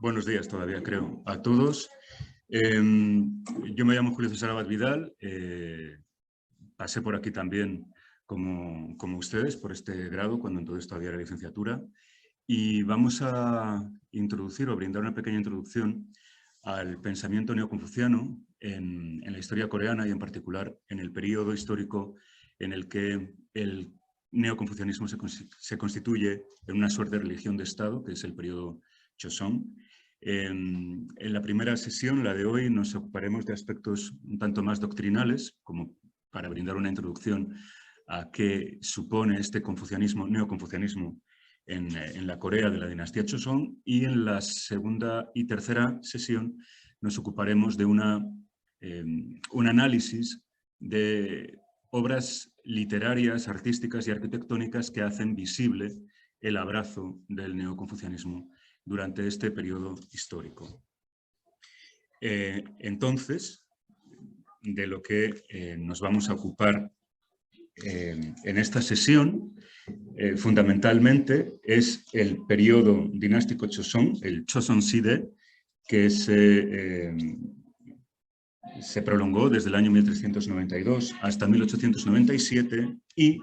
Buenos días todavía, creo, a todos. Yo me llamo Julio César Abad Vidal, pasé por aquí también como ustedes, por este grado, cuando entonces todavía era licenciatura, y vamos a introducir o brindar una pequeña introducción al pensamiento neoconfuciano en la historia coreana y en particular en el periodo histórico en el que el neoconfucianismo se constituye en una suerte de religión de Estado, que es el periodo Joseon. En la primera sesión, la de hoy, nos ocuparemos de aspectos un tanto más doctrinales, como para brindar una introducción a qué supone este confucianismo, neoconfucianismo en la Corea de la dinastía Joseon, y en la segunda y tercera sesión nos ocuparemos de un análisis de obras literarias, artísticas y arquitectónicas que hacen visible el abrazo del neoconfucianismo durante este periodo histórico. Entonces, de lo que nos vamos a ocupar en esta sesión, fundamentalmente, es el periodo dinástico Joseon, el Joseon-side, que se prolongó desde el año 1392 hasta 1897, y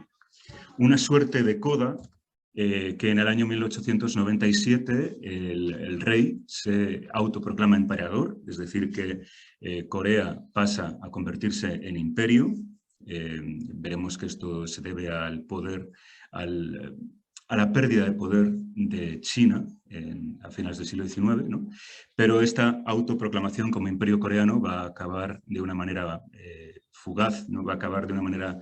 una suerte de coda que en el año 1897 el rey se autoproclama emperador, es decir, que Corea pasa a convertirse en imperio. Veremos que esto se debe al poder, a la pérdida de poder de China a finales del siglo XIX, ¿no? Pero esta autoproclamación como imperio coreano va a acabar de una manera fugaz, ¿no? Va a acabar de una manera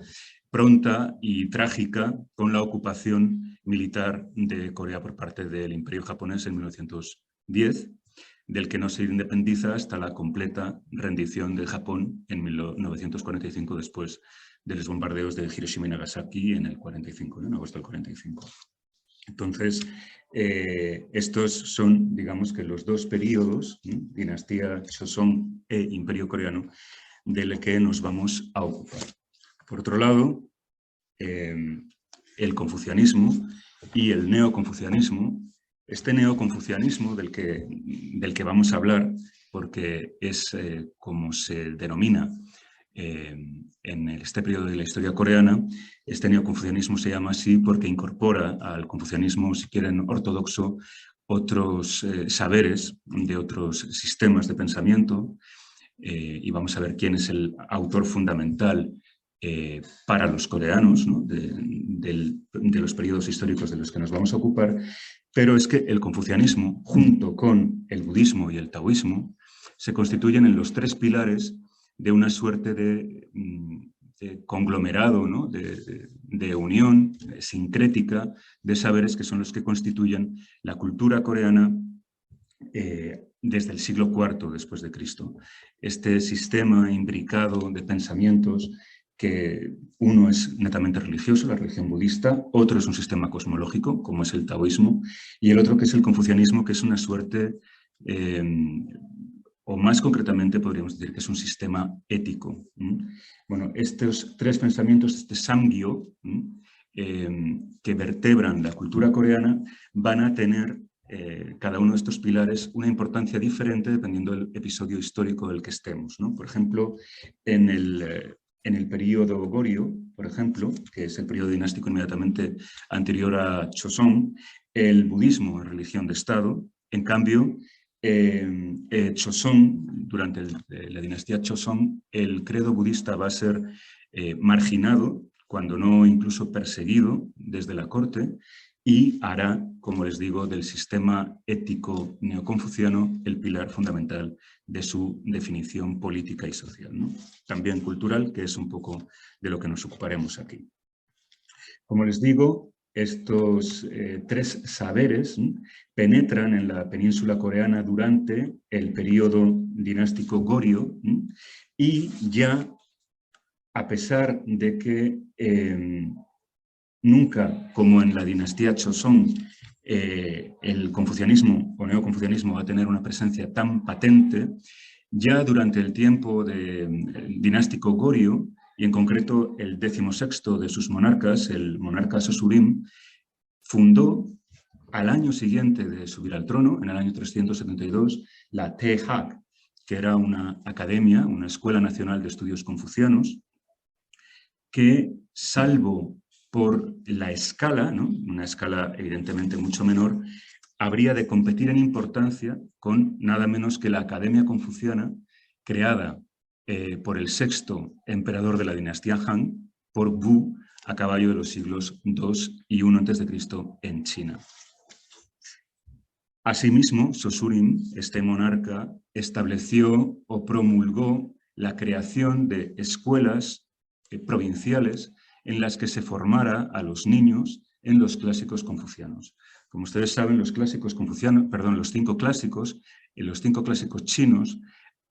pronta y trágica con la ocupación militar de Corea por parte del Imperio japonés en 1910, del que no se independiza hasta la completa rendición de Japón en 1945, después de los bombardeos de Hiroshima y Nagasaki en el 45, ¿no? En agosto del 45. Entonces, estos son, digamos, que los dos periodos, dinastía Joseon e Imperio Coreano, del que nos vamos a ocupar. Por otro lado, el confucianismo y el neoconfucianismo, este neoconfucianismo del que vamos a hablar, porque es como se denomina en este periodo de la historia coreana, este neoconfucianismo se llama así porque incorpora al confucianismo, si quieren, ortodoxo, otros saberes de otros sistemas de pensamiento, y vamos a ver quién es el autor fundamental para los coreanos, ¿no? de los periodos históricos de los que nos vamos a ocupar, pero es que el confucianismo, junto con el budismo y el taoísmo, se constituyen en los tres pilares de una suerte de conglomerado, ¿no? de unión sincrética de saberes que son los que constituyen la cultura coreana desde el siglo IV después de Cristo. Este sistema imbricado de pensamientos, que uno es netamente religioso, la religión budista, otro es un sistema cosmológico, como es el taoísmo, y el otro que es el confucianismo, que es una suerte, o más concretamente podríamos decir que es un sistema ético. Bueno, estos tres pensamientos, este samgyo, que vertebran la cultura coreana, van a tener cada uno de estos pilares una importancia diferente dependiendo del episodio histórico del que estemos, ¿no? Por ejemplo, en el periodo Goryeo, por ejemplo, que es el periodo dinástico inmediatamente anterior a Joseon, el budismo es religión de Estado. En cambio, Joseon, durante la dinastía Joseon, el credo budista va a ser marginado, cuando no incluso perseguido desde la corte, y hará, como les digo, del sistema ético neoconfuciano el pilar fundamental de su definición política y social, ¿no? También cultural, que es un poco de lo que nos ocuparemos aquí. Como les digo, estos tres saberes penetran en la península coreana durante el periodo dinástico Goryeo, y ya, a pesar de que nunca, como en la dinastía Joseon, el confucianismo o neoconfucianismo va a tener una presencia tan patente, ya durante el tiempo dinástico Goryeo, y en concreto el 16º de sus monarcas, el monarca Sosurim, fundó al año siguiente de subir al trono, en el año 372, la Taehak, que era una academia, una escuela nacional de estudios confucianos, que salvo por la escala, ¿no?, una escala evidentemente mucho menor, habría de competir en importancia con nada menos que la Academia Confuciana, creada por el sexto emperador de la dinastía Han, por Wu, a caballo de los siglos II y I a.C. en China. Asimismo, Sosurim, este monarca, estableció o promulgó la creación de escuelas provinciales en las que se formara a los niños en los clásicos confucianos. Como ustedes saben, los clásicos confucianos, perdón, los cinco clásicos chinos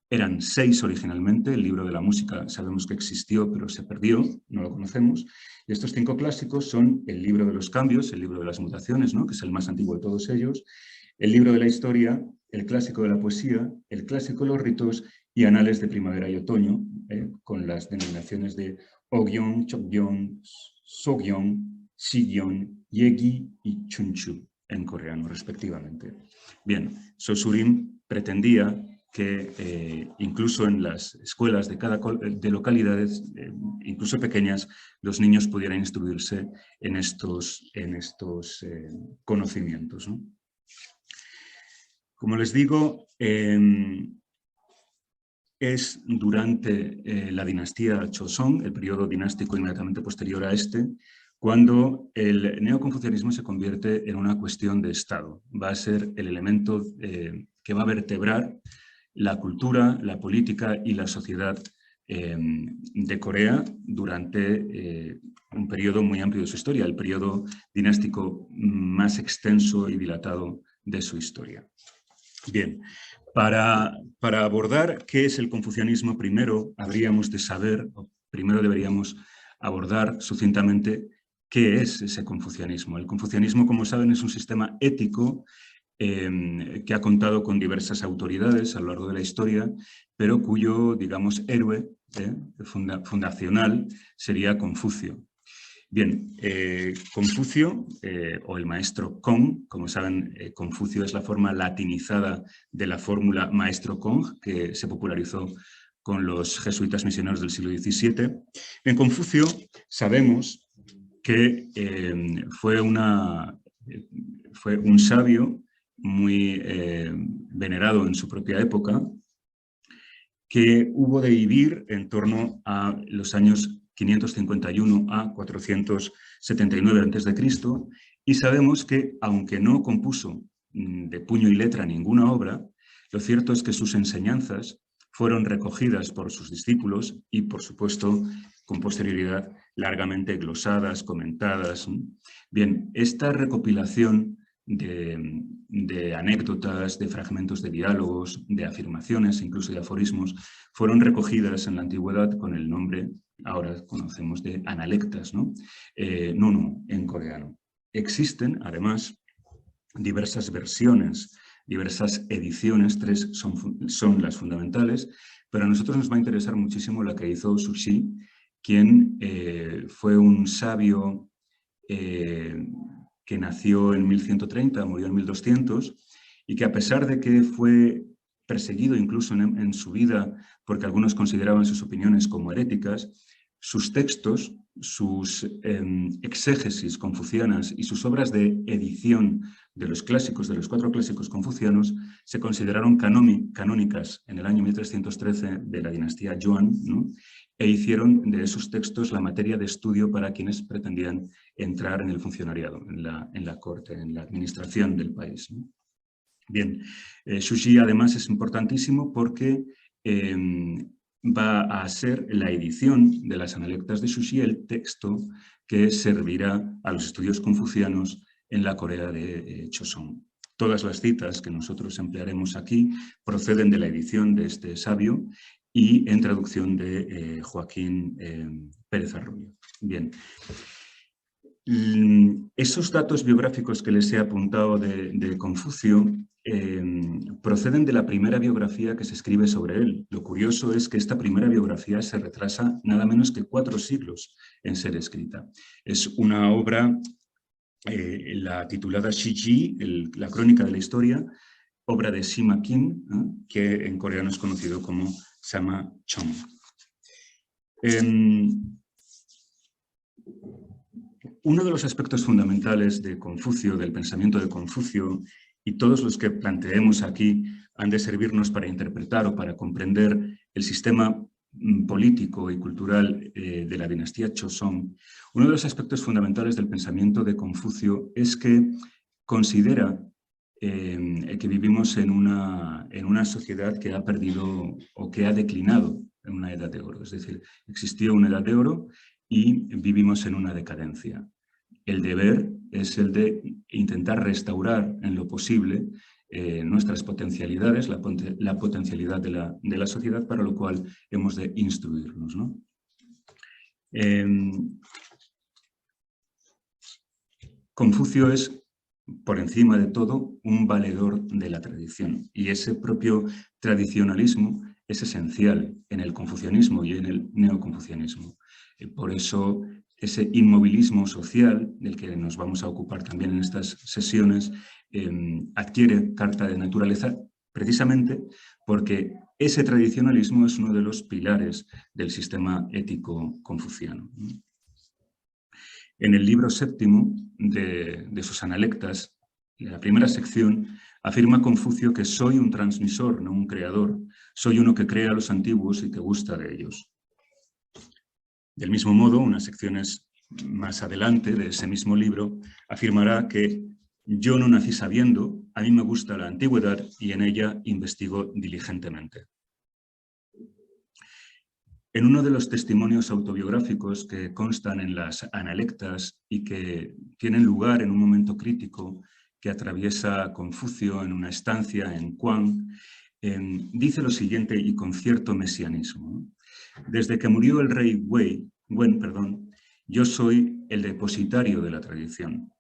eran 6 originalmente. El libro de la música sabemos que existió, pero se perdió, no lo conocemos. Y estos 5 clásicos son el libro de los cambios, el libro de las mutaciones, ¿no?, que es el más antiguo de todos ellos, el libro de la historia, el clásico de la poesía, el clásico de los ritos y anales de primavera y otoño, con las denominaciones de Ogyeong, Chokyeong, Sogyeong, Sigyeong, Yegi y Chunchu en coreano, respectivamente. Bien, Sosurim pretendía que incluso en las escuelas de localidades, incluso pequeñas, los niños pudieran instruirse en estos conocimientos, ¿no? Como les digo, es durante la dinastía Joseon, el periodo dinástico inmediatamente posterior a este, cuando el neoconfucianismo se convierte en una cuestión de Estado. Va a ser el elemento que va a vertebrar la cultura, la política y la sociedad de Corea durante un periodo muy amplio de su historia, el periodo dinástico más extenso y dilatado de su historia. Bien, para abordar qué es el confucianismo, primero habríamos de saber, o primero deberíamos abordar sucintamente qué es ese confucianismo. El confucianismo, como saben, es un sistema ético que ha contado con diversas autoridades a lo largo de la historia, pero cuyo, digamos, héroe fundacional sería Confucio. Bien, Confucio, o el maestro Kong, como saben, Confucio es la forma latinizada de la fórmula maestro Kong, que se popularizó con los jesuitas misioneros del siglo XVII. En Confucio sabemos que fue un sabio muy venerado en su propia época, que hubo de vivir en torno a los años 551 a 479 a.C., y sabemos que, aunque no compuso de puño y letra ninguna obra, lo cierto es que sus enseñanzas fueron recogidas por sus discípulos y, por supuesto, con posterioridad, largamente glosadas, comentadas. Bien, esta recopilación de anécdotas, de fragmentos de diálogos, de afirmaciones, incluso de aforismos, fueron recogidas en la antigüedad con el nombre, ahora conocemos, de analectas, ¿no? Nunu en coreano. Existen, además, diversas versiones, diversas ediciones, 3 son las fundamentales, pero a nosotros nos va a interesar muchísimo la que hizo Zhu Xi, quien fue un sabio que nació en 1130, murió en 1200, y que, a pesar de que fue perseguido incluso en su vida porque algunos consideraban sus opiniones como heréticas, sus textos, sus exégesis confucianas y sus obras de edición de los clásicos, de los 4 clásicos confucianos, se consideraron canónicas en el año 1313 de la dinastía Yuan, ¿no?, e hicieron de esos textos la materia de estudio para quienes pretendían entrar en el funcionariado, en la corte, en la administración del país, ¿no? Bien, Zhu Xi además es importantísimo porque va a ser la edición de las analectas de Zhu Xi el texto que servirá a los estudios confucianos en la Corea de Joseon. Todas las citas que nosotros emplearemos aquí proceden de la edición de este sabio y en traducción de Joaquín Pérez Arroyo. Bien. Esos datos biográficos que les he apuntado de Confucio proceden de la primera biografía que se escribe sobre él. Lo curioso es que esta primera biografía se retrasa nada menos que 4 siglos en ser escrita. Es una obra la titulada Shiji, la crónica de la historia, obra de Sima Kim, que en coreano es conocido como Sama Chong. Uno de los aspectos fundamentales de Confucio, del pensamiento de Confucio, y todos los que planteemos aquí han de servirnos para interpretar o para comprender el sistema político y cultural de la dinastía Joseon. Uno de los aspectos fundamentales del pensamiento de Confucio es que considera que vivimos en una sociedad que ha perdido o que ha declinado en una edad de oro. Es decir, existió una edad de oro y vivimos en una decadencia. El deber es el de intentar restaurar en lo posible nuestras potencialidades, la potencialidad de la sociedad, para lo cual hemos de instruirnos, ¿no? Confucio es, por encima de todo, un valedor de la tradición, y ese propio tradicionalismo es esencial en el confucianismo y en el neoconfucianismo. Por eso, ese inmovilismo social, del que nos vamos a ocupar también en estas sesiones, adquiere carta de naturaleza precisamente porque ese tradicionalismo es uno de los pilares del sistema ético confuciano. En el libro séptimo de sus Analectas, en la primera sección, afirma Confucio que soy un transmisor, no un creador. Soy uno que crea a los antiguos y que gusta de ellos. Del mismo modo, unas secciones más adelante de ese mismo libro, afirmará que yo no nací sabiendo, a mí me gusta la antigüedad y en ella investigo diligentemente. En uno de los testimonios autobiográficos que constan en las Analectas y que tienen lugar en un momento crítico que atraviesa Confucio en una estancia en Kuang, dice lo siguiente, y con cierto mesianismo: desde que murió el rey Wen, yo soy el depositario de la tradición.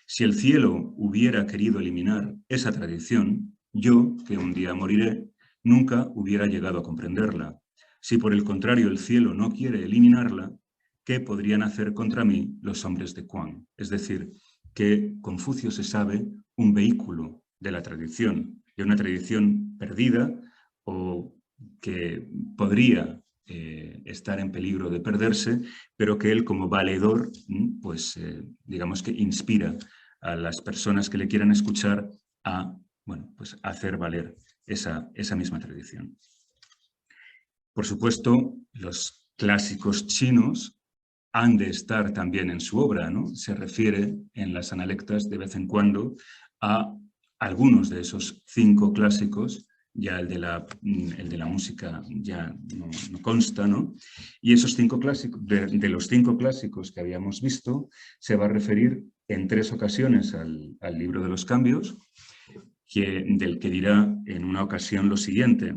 Si el cielo hubiera querido eliminar esa tradición, yo, que un día moriré, nunca hubiera llegado a comprenderla. Si por el contrario el cielo no quiere eliminarla, ¿qué podrían hacer contra mí los hombres de Kuang? Es decir, que Confucio se sabe un vehículo de la tradición, de una tradición perdida o que podría estar en peligro de perderse, pero que él como valedor, pues digamos que inspira a las personas que le quieran escuchar a, bueno, pues hacer valer esa misma tradición. Por supuesto, los clásicos chinos han de estar también en su obra, ¿no? Se refiere en las Analectas de vez en cuando a algunos de esos 5 clásicos, ya el de la música ya no consta, ¿no? Y esos 5 clásicos, de los 5 clásicos que habíamos visto, se va a referir en 3 ocasiones al libro de los cambios, del que dirá en una ocasión lo siguiente: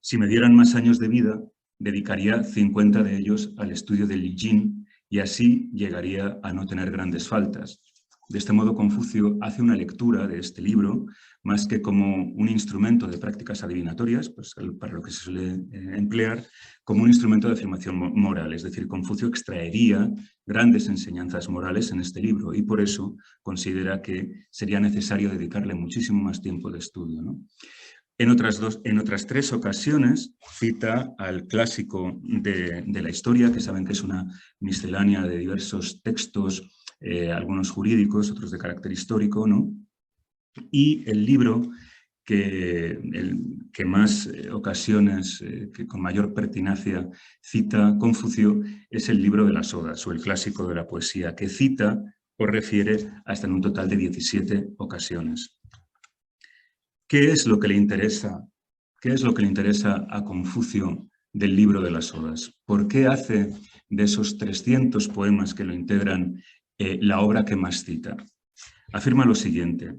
si me dieran más años de vida, dedicaría 50 de ellos al estudio del Li Jin y así llegaría a no tener grandes faltas. De este modo, Confucio hace una lectura de este libro más que como un instrumento de prácticas adivinatorias, pues para lo que se suele emplear, como un instrumento de afirmación moral. Es decir, Confucio extraería grandes enseñanzas morales en este libro y por eso considera que sería necesario dedicarle muchísimo más tiempo de estudio, ¿no? En otras 3 ocasiones cita al clásico de la historia, que saben que es una miscelánea de diversos textos, algunos jurídicos, otros de carácter histórico, ¿no? Y el libro que más ocasiones, que con mayor pertinacia cita Confucio, es el libro de las Odas, o el clásico de la poesía, que cita o refiere hasta en un total de 17 ocasiones. ¿Qué es lo que le interesa? ¿Qué es lo que le interesa a Confucio del libro de las Odas? ¿Por qué hace de esos 300 poemas que lo integran la obra que más cita? Afirma lo siguiente: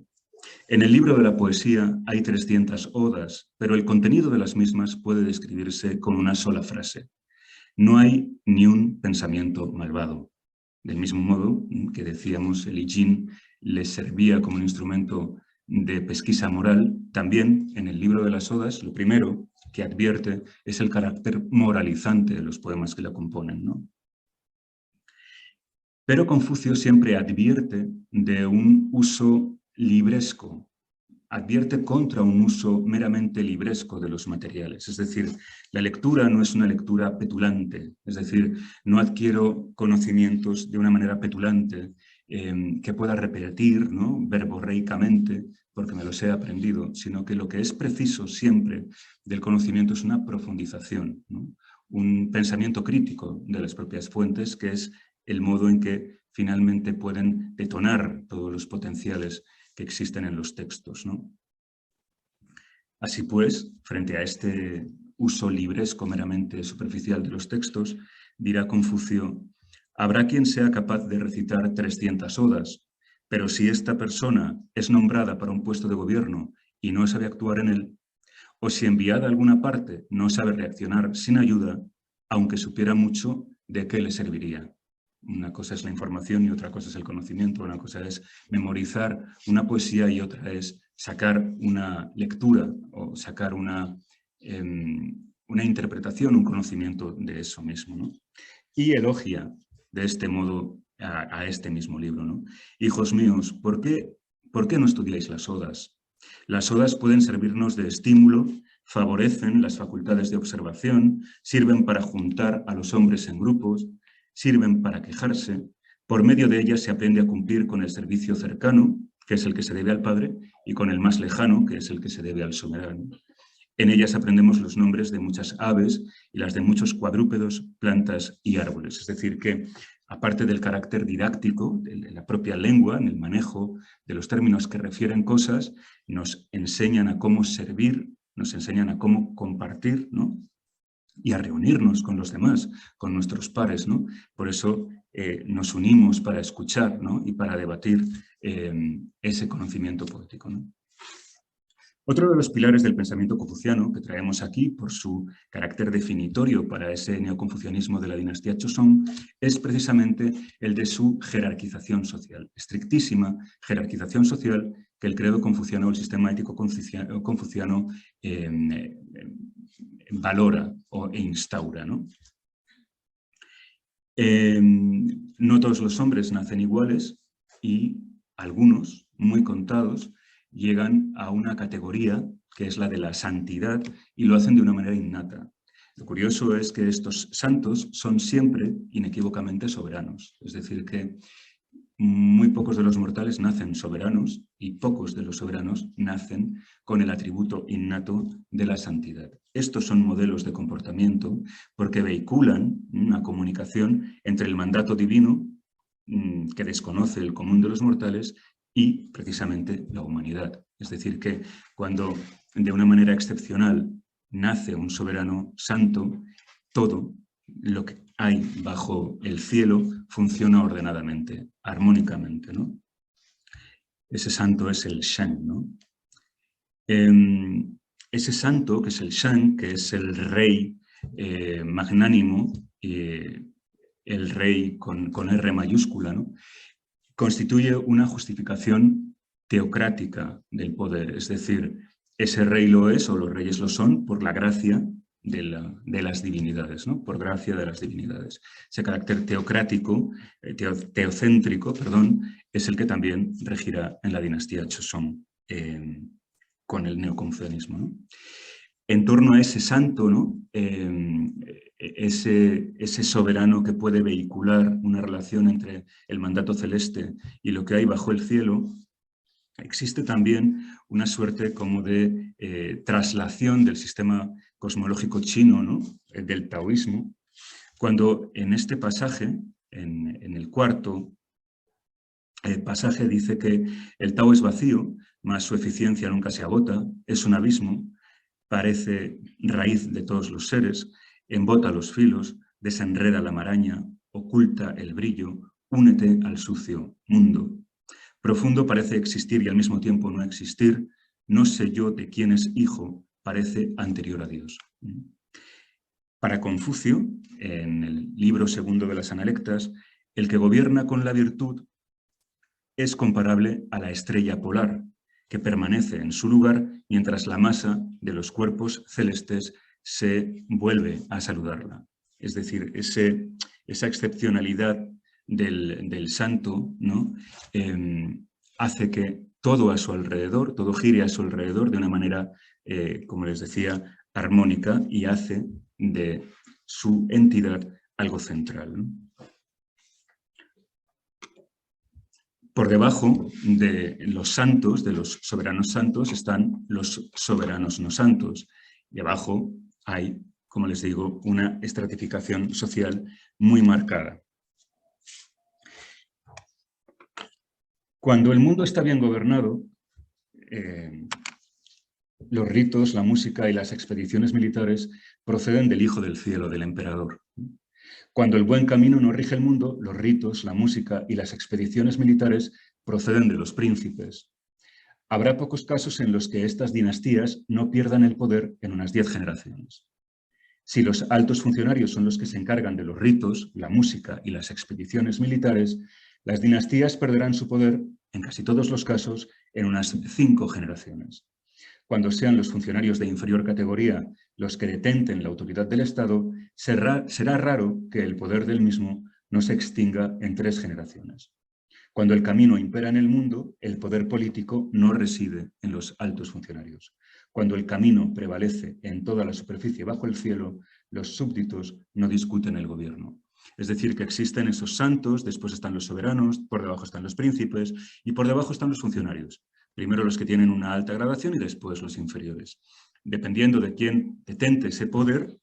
en el libro de la poesía hay 300 odas, pero el contenido de las mismas puede describirse con una sola frase: no hay ni un pensamiento malvado. Del mismo modo que decíamos, el I Ching le servía como un instrumento de pesquisa moral, también en el libro de las Odas lo primero que advierte es el carácter moralizante de los poemas que la componen, ¿no? Pero Confucio siempre advierte de un uso libresco, advierte contra un uso meramente libresco de los materiales. Es decir, la lectura no es una lectura petulante, es decir, no adquiero conocimientos de una manera petulante que pueda repetir, ¿no?, verborreicamente, porque me los he aprendido, sino que lo que es preciso siempre del conocimiento es una profundización, ¿no?, un pensamiento crítico de las propias fuentes, que es el modo en que finalmente pueden detonar todos los potenciales que existen en los textos, ¿no? Así pues, frente a este uso libresco meramente superficial de los textos, dirá Confucio: habrá quien sea capaz de recitar 300 odas, pero si esta persona es nombrada para un puesto de gobierno y no sabe actuar en él, o si enviada a alguna parte no sabe reaccionar sin ayuda, aunque supiera mucho, ¿de qué le serviría? Una cosa es la información y otra cosa es el conocimiento. Una cosa es memorizar una poesía y otra es sacar una lectura o sacar una interpretación, un conocimiento de eso mismo, ¿no? Y elogia de este modo a este mismo libro, ¿no? Hijos míos, ¿por qué no estudiáis las odas? Las odas pueden servirnos de estímulo, favorecen las facultades de observación, sirven para juntar a los hombres en grupos, sirven para quejarse. Por medio de ellas se aprende a cumplir con el servicio cercano, que es el que se debe al Padre, y con el más lejano, que es el que se debe al soberano. En ellas aprendemos los nombres de muchas aves y las de muchos cuadrúpedos, plantas y árboles. Es decir, que aparte del carácter didáctico de la propia lengua, en el manejo de los términos que refieren cosas, nos enseñan a cómo servir, nos enseñan a cómo compartir, ¿no?, y a reunirnos con los demás, con nuestros pares, ¿no? Por eso nos unimos para escuchar, ¿no?, y para debatir ese conocimiento poético, ¿no? Otro de los pilares del pensamiento confuciano que traemos aquí por su carácter definitorio para ese neoconfucianismo de la dinastía Joseon es precisamente el de su jerarquización social, estrictísima jerarquización social que el credo confuciano o el sistema ético confuciano valora e instaura, ¿no? No todos los hombres nacen iguales y algunos, muy contados, llegan a una categoría que es la de la santidad y lo hacen de una manera innata. Lo curioso es que estos santos son siempre inequívocamente soberanos, es decir, que muy pocos de los mortales nacen soberanos y pocos de los soberanos nacen con el atributo innato de la santidad. Estos son modelos de comportamiento porque vehiculan una comunicación entre el mandato divino que desconoce el común de los mortales y precisamente la humanidad. Es decir, que cuando de una manera excepcional nace un soberano santo, todo lo que hay bajo el cielo funciona ordenadamente, armónicamente, ¿no? Ese santo es el Shan, ¿no? Ese santo, que es el Shan, que es el rey magnánimo, el rey con R mayúscula, ¿no?, constituye una justificación teocrática del poder, es decir, ese rey lo es o los reyes lo son por la gracia de las divinidades, ¿no?, por gracia de las divinidades. Ese carácter teocrático, teocéntrico, perdón, es el que también regirá en la dinastía Joseon con el neoconfucianismo, ¿no? En torno a ese santo, ¿no?, ese soberano que puede vehicular una relación entre el mandato celeste y lo que hay bajo el cielo, existe también una suerte como de traslación del sistema cosmológico chino, ¿no?, del taoísmo, cuando en este pasaje, en el cuarto pasaje, dice que el Tao es vacío, mas su eficiencia nunca se agota, es un abismo, parece raíz de todos los seres, embota los filos, desenreda la maraña, oculta el brillo, únete al sucio mundo. Profundo parece existir y al mismo tiempo no existir, no sé yo de quién es hijo, parece anterior a Dios. Para Confucio, en el libro segundo de las Analectas, el que gobierna con la virtud es comparable a la estrella polar, que permanece en su lugar mientras la masa de los cuerpos celestes se vuelve a saludarla. Es decir, esa excepcionalidad del santo, ¿no? Hace que todo a su alrededor, todo gire a su alrededor de una manera, como les decía, armónica, y hace de su entidad algo central, ¿no? Por debajo de los santos, de los soberanos santos, están los soberanos no santos. Y abajo hay, como les digo, una estratificación social muy marcada. Cuando el mundo está bien gobernado, los ritos, la música y las expediciones militares proceden del Hijo del Cielo, del emperador. Cuando el buen camino no rige el mundo, los ritos, la música y las expediciones militares proceden de los príncipes. Habrá pocos casos en los que estas dinastías no pierdan el poder en unas 10 generaciones. Si los altos funcionarios son los que se encargan de los ritos, la música y las expediciones militares, las dinastías perderán su poder, en casi todos los casos, en unas 5 generaciones. Cuando sean los funcionarios de inferior categoría los que detenten la autoridad del Estado, será raro que el poder del mismo no se extinga en 3 generaciones. Cuando el camino impera en el mundo, el poder político no reside en los altos funcionarios. Cuando el camino prevalece en toda la superficie bajo el cielo, los súbditos no discuten el gobierno. Es decir, que existen esos santos, después están los soberanos, por debajo están los príncipes y por debajo están los funcionarios. Primero los que tienen una alta gradación y después los inferiores. Dependiendo de quién detente ese poder,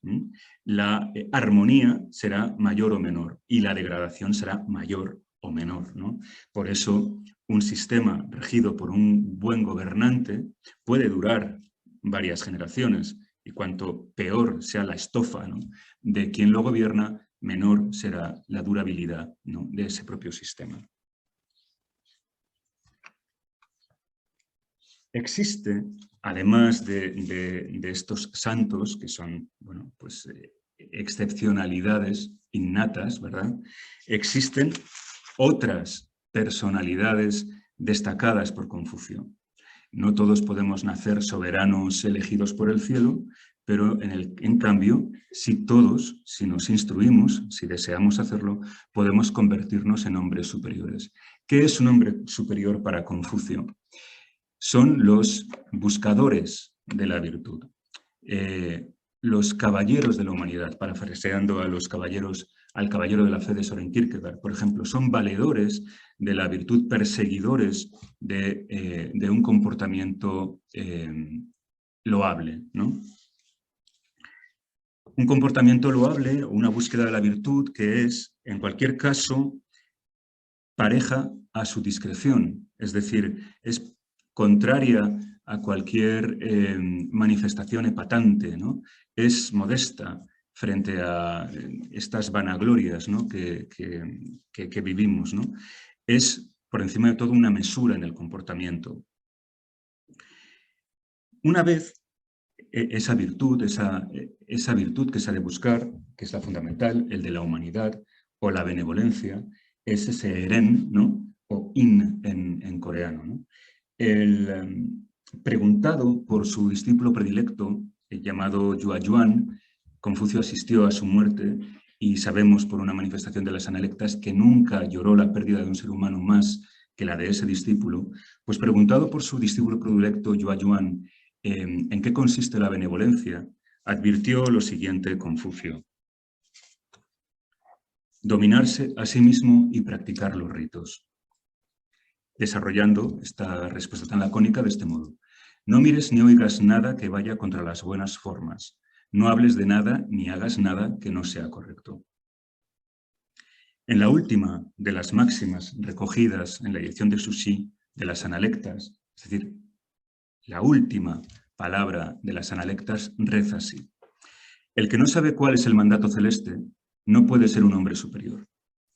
la armonía será mayor o menor y la degradación será mayor o menor, ¿no? Por eso un sistema regido por un buen gobernante puede durar varias generaciones, y cuanto peor sea la estofa, ¿no?, de quien lo gobierna, menor será la durabilidad, ¿no?, de ese propio sistema. Existe, además de estos santos, que son, bueno, pues, excepcionalidades innatas, ¿verdad? Existen otras personalidades destacadas por Confucio. No todos podemos nacer soberanos elegidos por el cielo, pero en cambio, si nos instruimos, si deseamos hacerlo, podemos convertirnos en hombres superiores. ¿Qué es un hombre superior para Confucio? Son los buscadores de la virtud, los caballeros de la humanidad, parafraseando al caballero de la fe de Søren Kierkegaard, por ejemplo, son valedores de la virtud, perseguidores de un comportamiento loable, ¿no? Un comportamiento loable, una búsqueda de la virtud que es, en cualquier caso, pareja a su discreción, es decir, es contraria a cualquier manifestación epatante, ¿no? Es modesta frente a estas vanaglorias, ¿no?, que vivimos, ¿no? Es, por encima de todo, una mesura en el comportamiento. Una vez esa virtud que se ha de buscar, que es la fundamental, el de la humanidad o la benevolencia, es ese eren, ¿no?, o in en coreano, ¿no? Preguntado por su discípulo predilecto, llamado Yua Yuan, Confucio asistió a su muerte y sabemos por una manifestación de las analectas que nunca lloró la pérdida de un ser humano más que la de ese discípulo. Pues preguntado por su discípulo predilecto, Yua Yuan, ¿en qué consiste la benevolencia?, advirtió lo siguiente Confucio: dominarse a sí mismo y practicar los ritos. Desarrollando esta respuesta tan lacónica de este modo: no mires ni oigas nada que vaya contra las buenas formas, no hables de nada ni hagas nada que no sea correcto. En la última de las máximas recogidas en la edición de Sushi de las Analectas, es decir, la última palabra de las Analectas reza así: el que no sabe cuál es el mandato celeste no puede ser un hombre superior.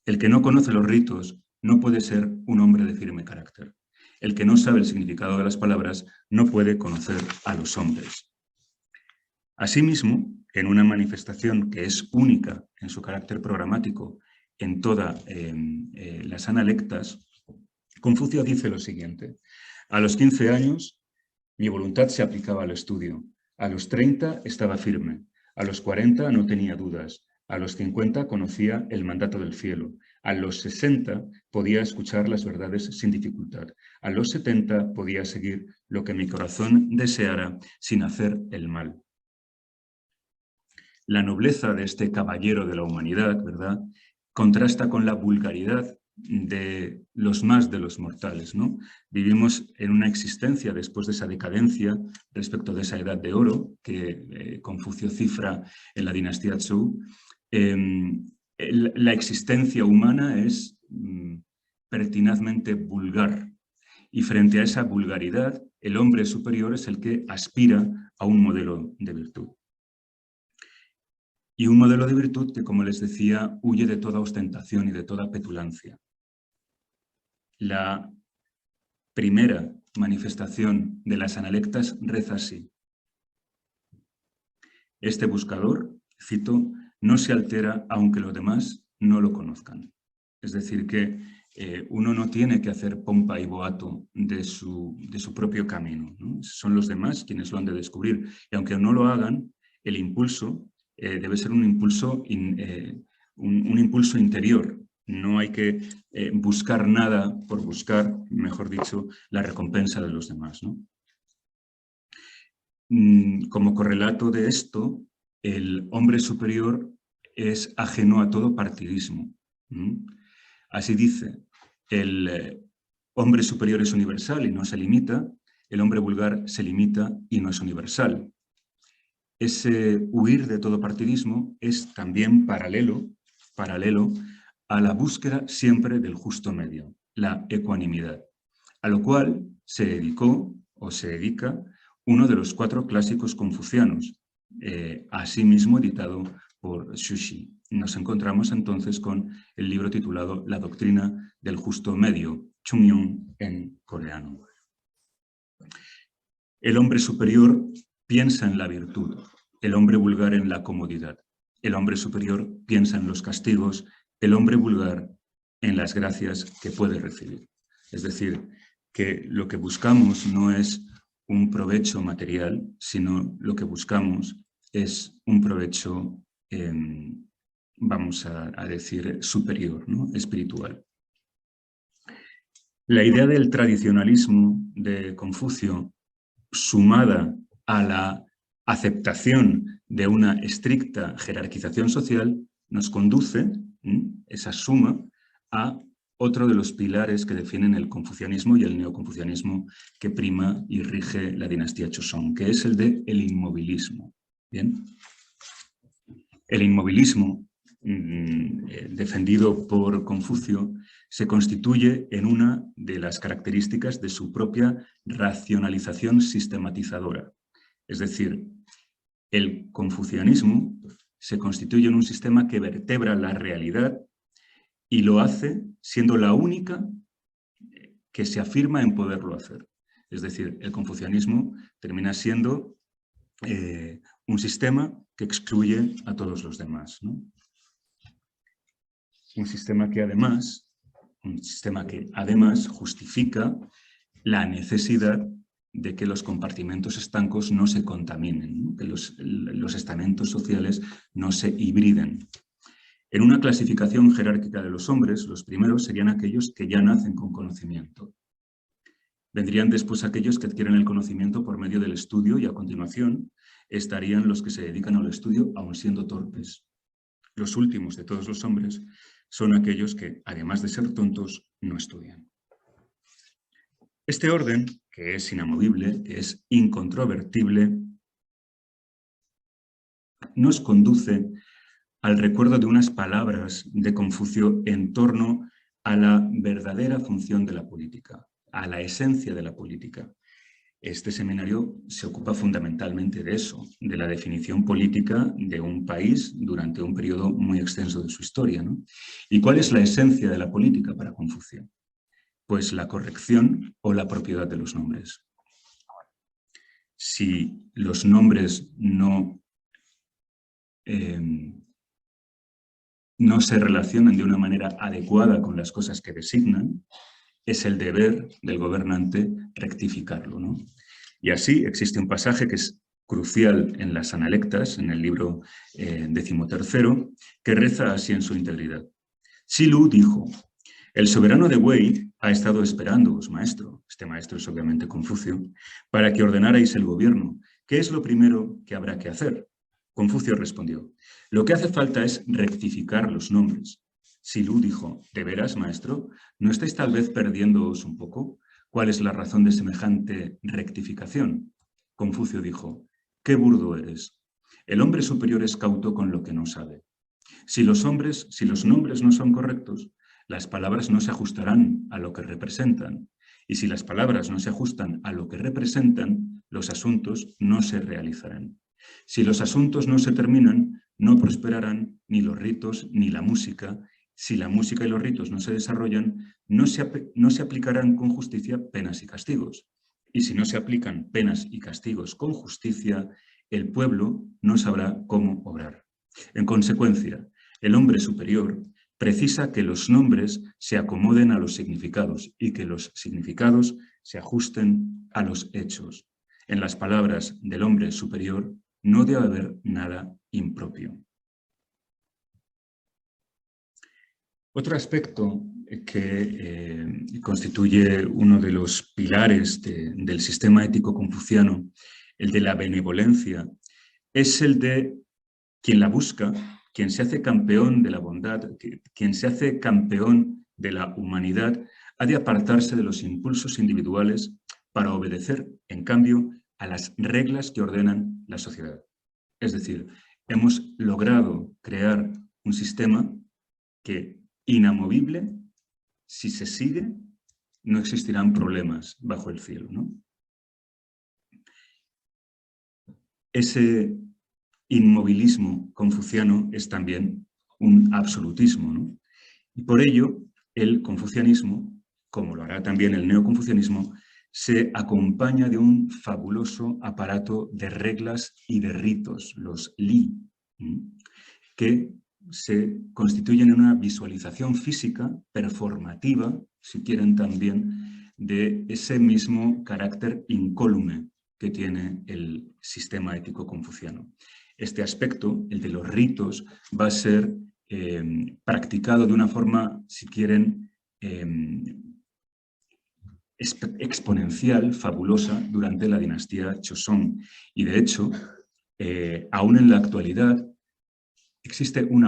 El que no conoce los ritos no puede ser un hombre de firme carácter. El que no sabe el significado de las palabras no puede conocer a los hombres. Asimismo, en una manifestación que es única en su carácter programático en todas las analectas, Confucio dice lo siguiente: a los 15 años mi voluntad se aplicaba al estudio, a los 30 estaba firme, a los 40 no tenía dudas, a los 50 conocía el mandato del cielo, A los 60 podía escuchar las verdades sin dificultad. A los 70 podía seguir lo que mi corazón deseara sin hacer el mal. La nobleza de este caballero de la humanidad, ¿verdad?, contrasta con la vulgaridad de los más de los mortales, ¿no? Vivimos en una existencia después de esa decadencia respecto de esa edad de oro que Confucio cifra en la dinastía Zhou. La existencia humana es pertinazmente vulgar, y frente a esa vulgaridad, el hombre superior es el que aspira a un modelo de virtud. Y un modelo de virtud que, como les decía, huye de toda ostentación y de toda petulancia. La primera manifestación de las analectas reza así: este buscador, cito, no se altera aunque los demás no lo conozcan. Es decir, que uno no tiene que hacer pompa y boato de su propio camino, ¿no? Son los demás quienes lo han de descubrir. Y aunque no lo hagan, el impulso debe ser un impulso interior. No hay que buscar nada por buscar, mejor dicho, la recompensa de los demás, ¿no? Como correlato de esto, el hombre superior es ajeno a todo partidismo. Así dice, el hombre superior es universal y no se limita, el hombre vulgar se limita y no es universal. Ese huir de todo partidismo es también paralelo a la búsqueda siempre del justo medio, la ecuanimidad, a lo cual se dedicó o se dedica uno de los 4 clásicos confucianos, asimismo editado por Xu Shi. Nos encontramos entonces con el libro titulado La doctrina del justo medio, Chungyong en coreano. El hombre superior piensa en la virtud, el hombre vulgar en la comodidad. El hombre superior piensa en los castigos, el hombre vulgar en las gracias que puede recibir. Es decir, que lo que buscamos no es un provecho material, sino lo que buscamos es un provecho, vamos a decir, superior, ¿no?, espiritual. La idea del tradicionalismo de Confucio, sumada a la aceptación de una estricta jerarquización social, nos conduce, esa suma, a otro de los pilares que definen el confucianismo y el neoconfucianismo que prima y rige la dinastía Joseon, que es el de el inmovilismo. ¿Bien? El inmovilismo, defendido por Confucio, se constituye en una de las características de su propia racionalización sistematizadora. Es decir, el confucianismo se constituye en un sistema que vertebra la realidad y lo hace siendo la única que se afirma en poderlo hacer. Es decir, el confucianismo termina siendo un sistema que excluye a todos los demás, ¿no? Un sistema que además justifica la necesidad de que los compartimentos estancos no se contaminen, ¿no?, que los estamentos sociales no se hibriden. En una clasificación jerárquica de los hombres, los primeros serían aquellos que ya nacen con conocimiento. Vendrían después aquellos que adquieren el conocimiento por medio del estudio y a continuación estarían los que se dedican al estudio aun siendo torpes. Los últimos de todos los hombres son aquellos que, además de ser tontos, no estudian. Este orden, que es inamovible, que es incontrovertible, nos conduce al recuerdo de unas palabras de Confucio en torno a la verdadera función de la política, a la esencia de la política. Este seminario se ocupa fundamentalmente de eso, de la definición política de un país durante un periodo muy extenso de su historia, ¿no? ¿Y cuál es la esencia de la política para Confucio? Pues la corrección o la propiedad de los nombres. Si los nombres no se relacionan de una manera adecuada con las cosas que designan, es el deber del gobernante rectificarlo, ¿no? Y así existe un pasaje que es crucial en las Analectas, en el libro 13, que reza así en su integridad. Lu dijo: el soberano de Wei ha estado esperándoos, maestro, este maestro es obviamente Confucio, para que ordenarais el gobierno. ¿Qué es lo primero que habrá que hacer? Confucio respondió: lo que hace falta es rectificar los nombres. Lu dijo: ¿de veras, maestro? ¿No estáis tal vez perdiéndoos un poco? ¿Cuál es la razón de semejante rectificación? Confucio dijo: qué burdo eres. El hombre superior es cauto con lo que no sabe. Si los nombres no son correctos, las palabras no se ajustarán a lo que representan. Y si las palabras no se ajustan a lo que representan, los asuntos no se realizarán. Si los asuntos no se terminan, no prosperarán ni los ritos ni la música. Si la música y los ritos no se desarrollan, no se aplicarán con justicia penas y castigos. Y si no se aplican penas y castigos con justicia, el pueblo no sabrá cómo obrar. En consecuencia, el hombre superior precisa que los nombres se acomoden a los significados y que los significados se ajusten a los hechos. En las palabras del hombre superior no debe haber nada impropio. Otro aspecto que constituye uno de los pilares del sistema ético confuciano, el de la benevolencia, es el de quien la busca, quien se hace campeón de la bondad, quien se hace campeón de la humanidad, ha de apartarse de los impulsos individuales para obedecer, en cambio, a las reglas que ordenan la sociedad. Es decir, hemos logrado crear un sistema que, inamovible, si se sigue, no existirán problemas bajo el cielo, ¿no? Ese inmovilismo confuciano es también un absolutismo, ¿no? Y por ello, el confucianismo, como lo hará también el neoconfucianismo, se acompaña de un fabuloso aparato de reglas y de ritos, los li, que se constituyen en una visualización física, performativa, si quieren también, de ese mismo carácter incólume que tiene el sistema ético confuciano. Este aspecto, el de los ritos, va a ser practicado de una forma, si quieren, exponencial, fabulosa, durante la dinastía Joseon. Y de hecho, aún en la actualidad, existe un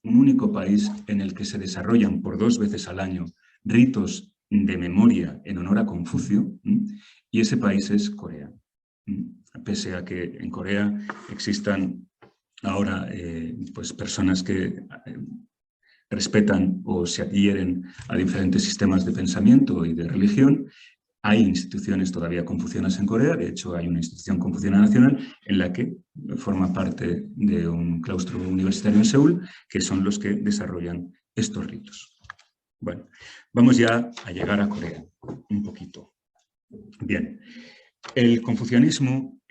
único país en el que se desarrollan por 2 veces al año ritos de memoria en honor a Confucio, y ese país es Corea. Pese a que en Corea existan ahora pues personas que respetan o se adhieren a diferentes sistemas de pensamiento y de religión, hay instituciones todavía confucianas en Corea. De hecho, hay una institución confuciana nacional en la que forma parte de un claustro universitario en Seúl, que son los que desarrollan estos ritos. Bueno, vamos ya a llegar a Corea un poquito. Bien, el confucianismo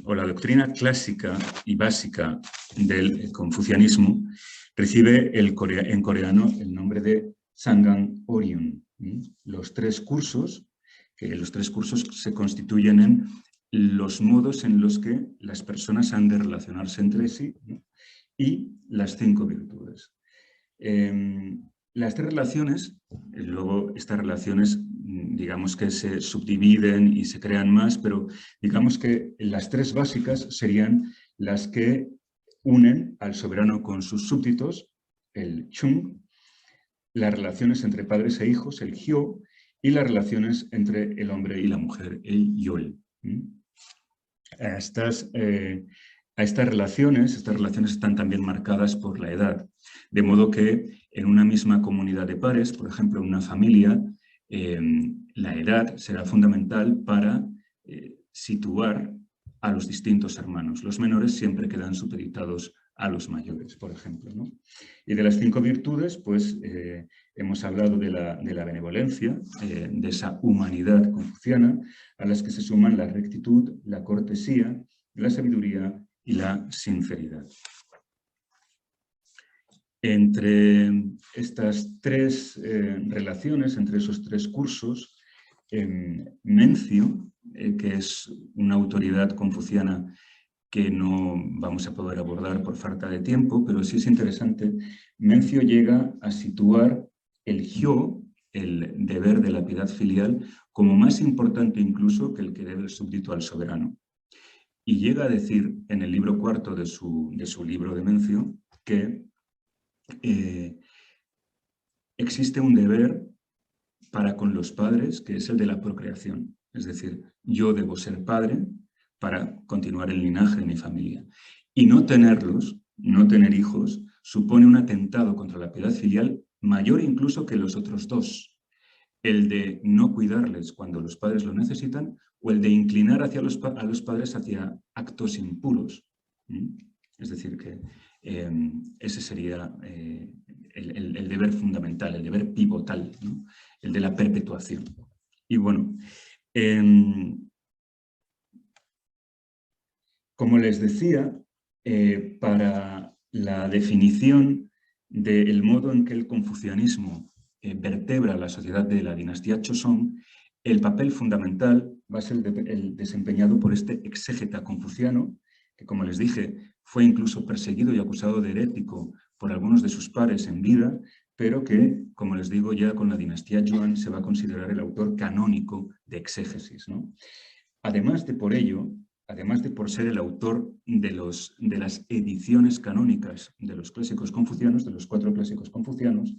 o la doctrina clásica y básica del confucianismo recibe en coreano el nombre de Sangang Oriun. Los 3 cursos se constituyen en los modos en los que las personas han de relacionarse entre sí, ¿no? Y las 5 virtudes. Las 3 relaciones, luego estas relaciones, digamos que se subdividen y se crean más, pero digamos que las 3 básicas serían las que unen al soberano con sus súbditos, el chung, las relaciones entre padres e hijos, el hyo, y las relaciones entre el hombre y la mujer, el yol. A estas relaciones están también marcadas por la edad, de modo que en una misma comunidad de pares, por ejemplo, en una familia, la edad será fundamental para situar a los distintos hermanos. Los menores siempre quedan supeditados a los mayores, por ejemplo, ¿no? Y de las 5 virtudes, pues hemos hablado de la benevolencia, de esa humanidad confuciana, a las que se suman la rectitud, la cortesía, la sabiduría y la sinceridad. Entre estas 3 relaciones, entre esos 3 cursos, Mencio, que es una autoridad confuciana que no vamos a poder abordar por falta de tiempo, pero sí es interesante. Mencio llega a situar el hyo, el deber de la piedad filial, como más importante incluso que el que debe el súbdito al soberano. Y llega a decir en el libro cuarto de su libro de Mencio que existe un deber para con los padres, que es el de la procreación. Es decir, yo debo ser padre para continuar el linaje de mi familia. Y no tenerlos, no tener hijos, supone un atentado contra la piedad filial mayor incluso que los otros dos. El de no cuidarles cuando los padres lo necesitan o el de inclinar a los padres hacia actos impuros. Es decir, que ese sería el deber fundamental, el deber pivotal, ¿no? El de la perpetuación. Y bueno, como les decía, para la definición del modo en que el confucianismo vertebra la sociedad de la dinastía Joseon, el papel fundamental va a ser el desempeñado por este exégeta confuciano, que como les dije, fue incluso perseguido y acusado de herético por algunos de sus pares en vida, pero que, como les digo, ya con la dinastía Yuan se va a considerar el autor canónico de exégesis, ¿no? Además de por ser el autor de las ediciones canónicas de los clásicos confucianos, de los 4 clásicos confucianos,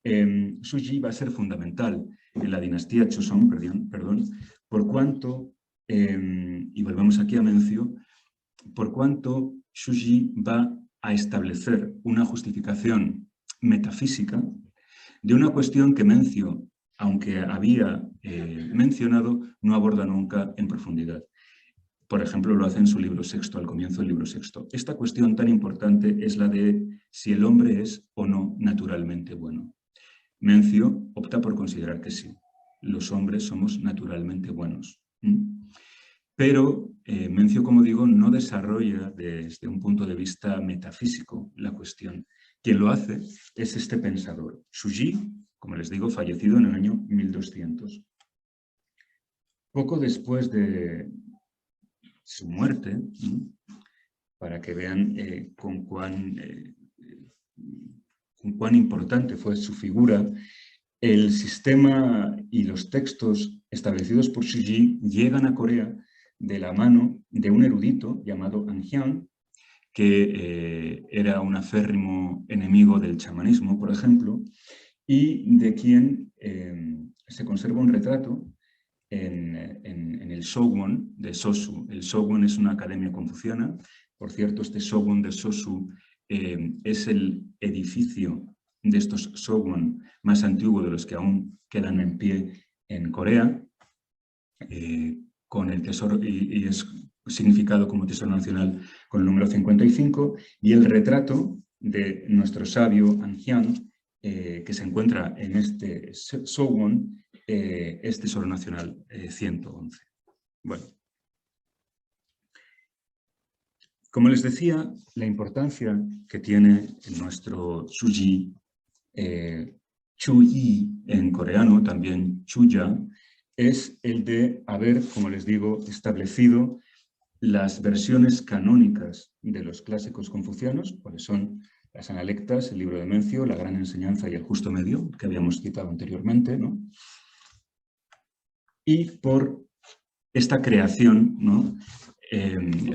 Zhu Yi va a ser fundamental en la dinastía Joseon, por cuanto, y volvemos aquí a Mencio, por cuanto Zhu Yi va a establecer una justificación metafísica de una cuestión que Mencio, aunque había mencionado, no aborda nunca en profundidad. Por ejemplo, lo hace en su libro sexto, al comienzo del libro sexto. Esta cuestión tan importante es la de si el hombre es o no naturalmente bueno. Mencio opta por considerar que sí. Los hombres somos naturalmente buenos. Pero Mencio, como digo, no desarrolla desde un punto de vista metafísico la cuestión. Quien lo hace es este pensador, Zhu Yi, como les digo, fallecido en el año 1200. Poco después de su muerte, para que vean con cuán importante fue su figura, el sistema y los textos establecidos por Zhu Yi llegan a Corea de la mano de un erudito llamado An Hyang, que era un acérrimo enemigo del chamanismo, por ejemplo, y de quien se conserva un retrato en el Shōgun de Sosu. El Shōgun es una academia confuciana. Por cierto, este Shōgun de Sosu es el edificio de estos Shōgun más antiguo de los que aún quedan en pie en Corea, con el tesoro, y es significado como tesoro nacional con el número 55, y el retrato de nuestro sabio An Hyang, que se encuentra en este Shōgun, es tesoro nacional 111. Bueno, como les decía, la importancia que tiene nuestro Zhu Yi, Chu Yi en coreano, también Chuya, es el de haber, como les digo, establecido las versiones canónicas de los clásicos confucianos, cuáles son las Analectas, el libro de Mencio, la Gran Enseñanza y el Justo Medio, que habíamos citado anteriormente, ¿no? Y por esta creación, ¿no?,